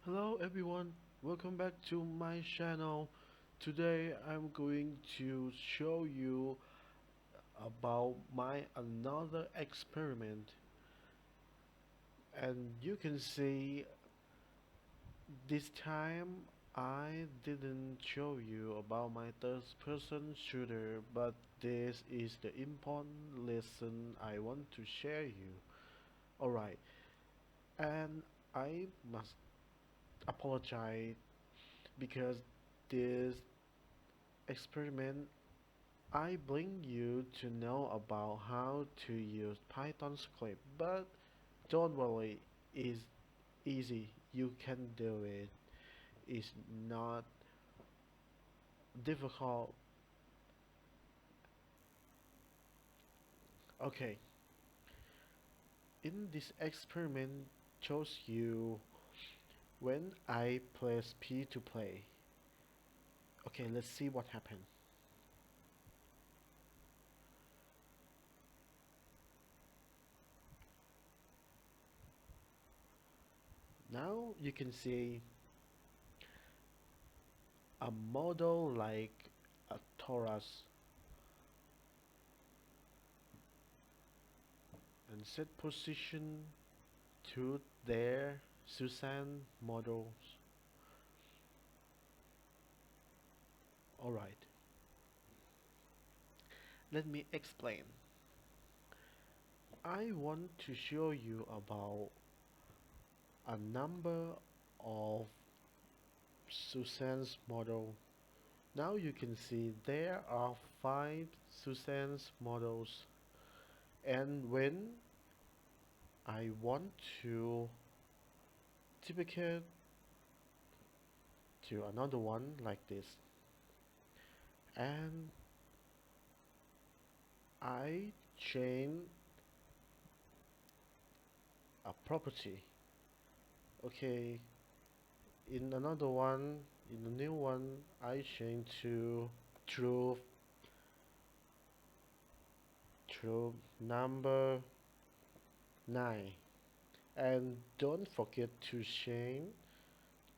Hello everyone, welcome back to my channel. Today I'm going to show you about my another experiment, and you can see this time I didn't show you about my third person shooter, but this is the important lesson I want to share you. Alright, and I must apologize because this experiment I bring you to know about how to use Python script, but don't worry, it's easy. You can do it. It's not difficult. Okay, in this experiment shows you when I press P to play. Okay, let's see what happened. Now you can see a model like a torus and set position to their Susan models. Alright, let me explain. I want to show you about a number of Susan's model. Now you can see there are 5 Susan's models, and when I want to duplicate to another one like this, and I change a property. Okay, in another one, in the new one, I change to true number 9, and don't forget to change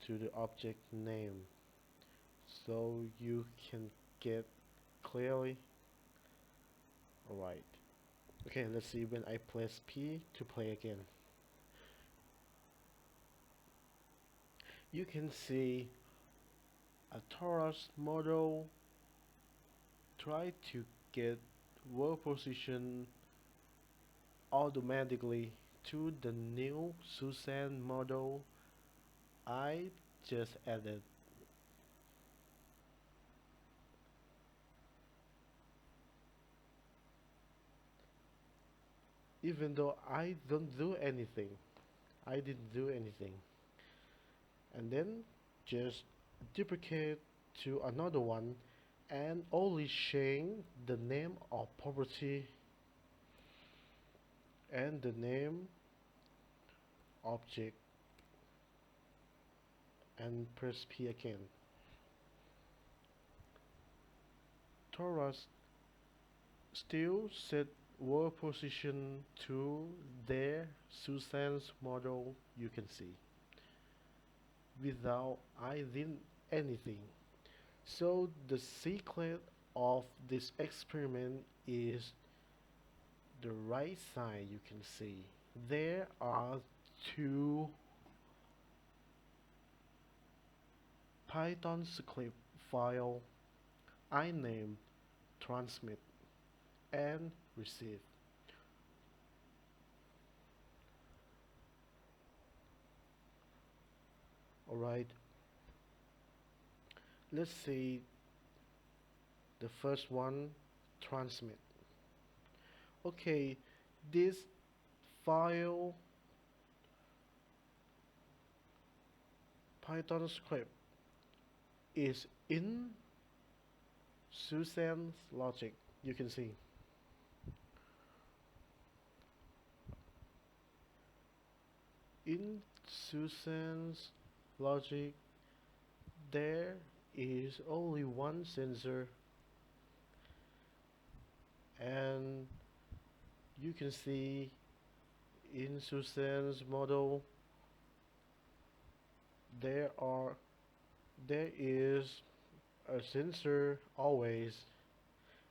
to the object name so you can get clearly. Alright, okay, let's see when I press P to play again. You can see a torus model try to get world position automatically to the new Susan model I just added. Even though I don't do anything, I didn't do anything. And then just duplicate to another one and only change the name of property and the name object and press P again. Torus still set world position to their Susan's model, you can see, without I did anything. So the secret of this experiment is the right side. You can see there are 2 Python script file I named transmit and receive. Alright, let's see the first one, transmit. Okay, this file Python script is in Susan's logic. You can see in Susan's logic there is only one sensor, and you can see in Susan's model there are there is a sensor always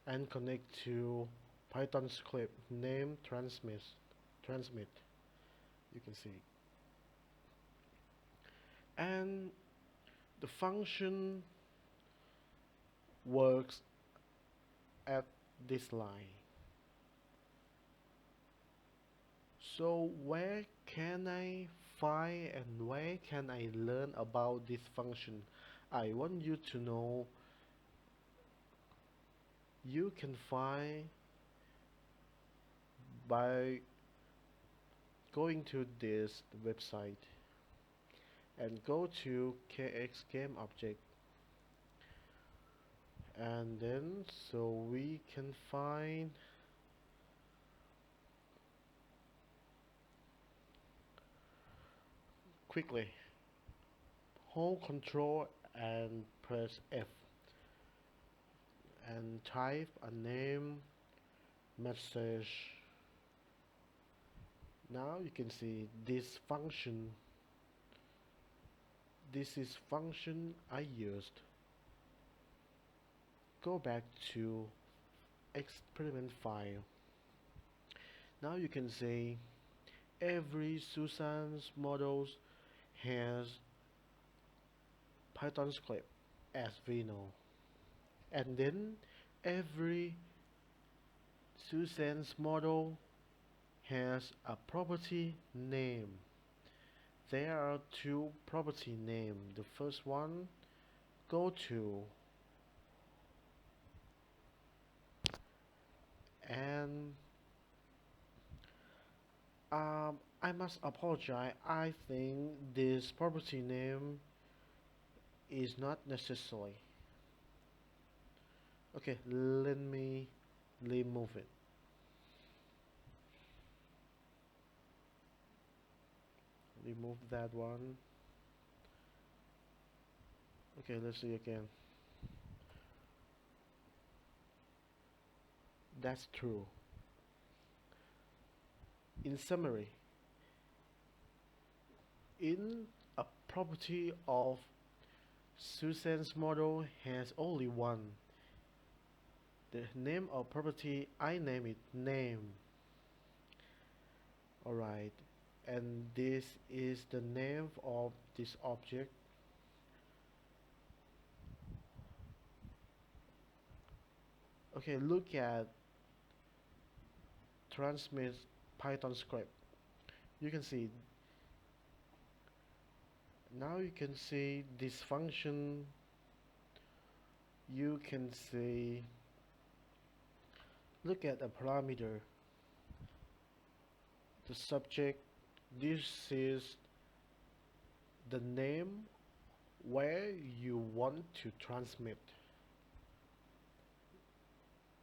and connect to Python script name transmit, you can see, and the function works at this line. So where can I find and where can I learn about this function? I want you to know you can find by going to this website and go to KX game object, and then so we can find quickly hold control and press F and type a name message. Now you can see this function. This is function I used. Go back to experiment file. Now you can see every Susan's models has Python script as we know, and then every Susan's model has a property name. There are two property names. The first one, go to, and I must apologize. I think this property name is not necessary. Okay, let me remove it. Remove that one. Okay, let's see again. That's true. In summary, in a property of Susan's model has only one. The name of property, I name it name. Alright, and this is the name of this object. Okay, look at transmit Python script. You can see, now you can see this function. You can see, look at the parameter, the subject. This is the name where you want to transmit,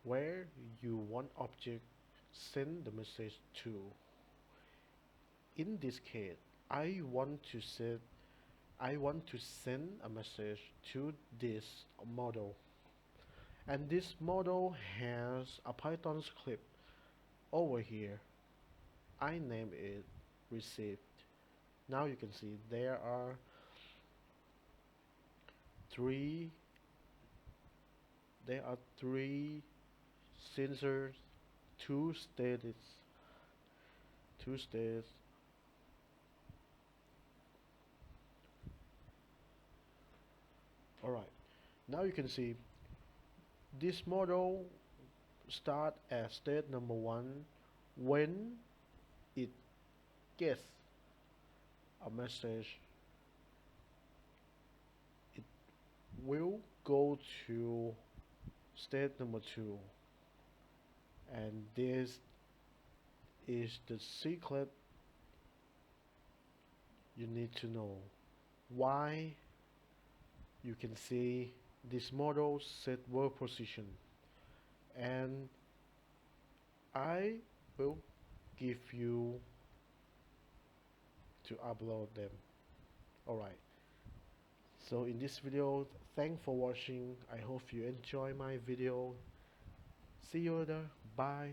where you want object send the message to. In this case, I want to send a message to this model, and this model has a Python script over here. I name it received. Now you can see there are three sensors, two states. Alright, now you can see this model start at state number 1 when it gets a message. It will go to state number 2, and this is the secret you need to know. Why you can see this model set work position, and I will give you to upload them. Alright, so in this video, thanks for watching. I hope you enjoy my video. See you later. Bye.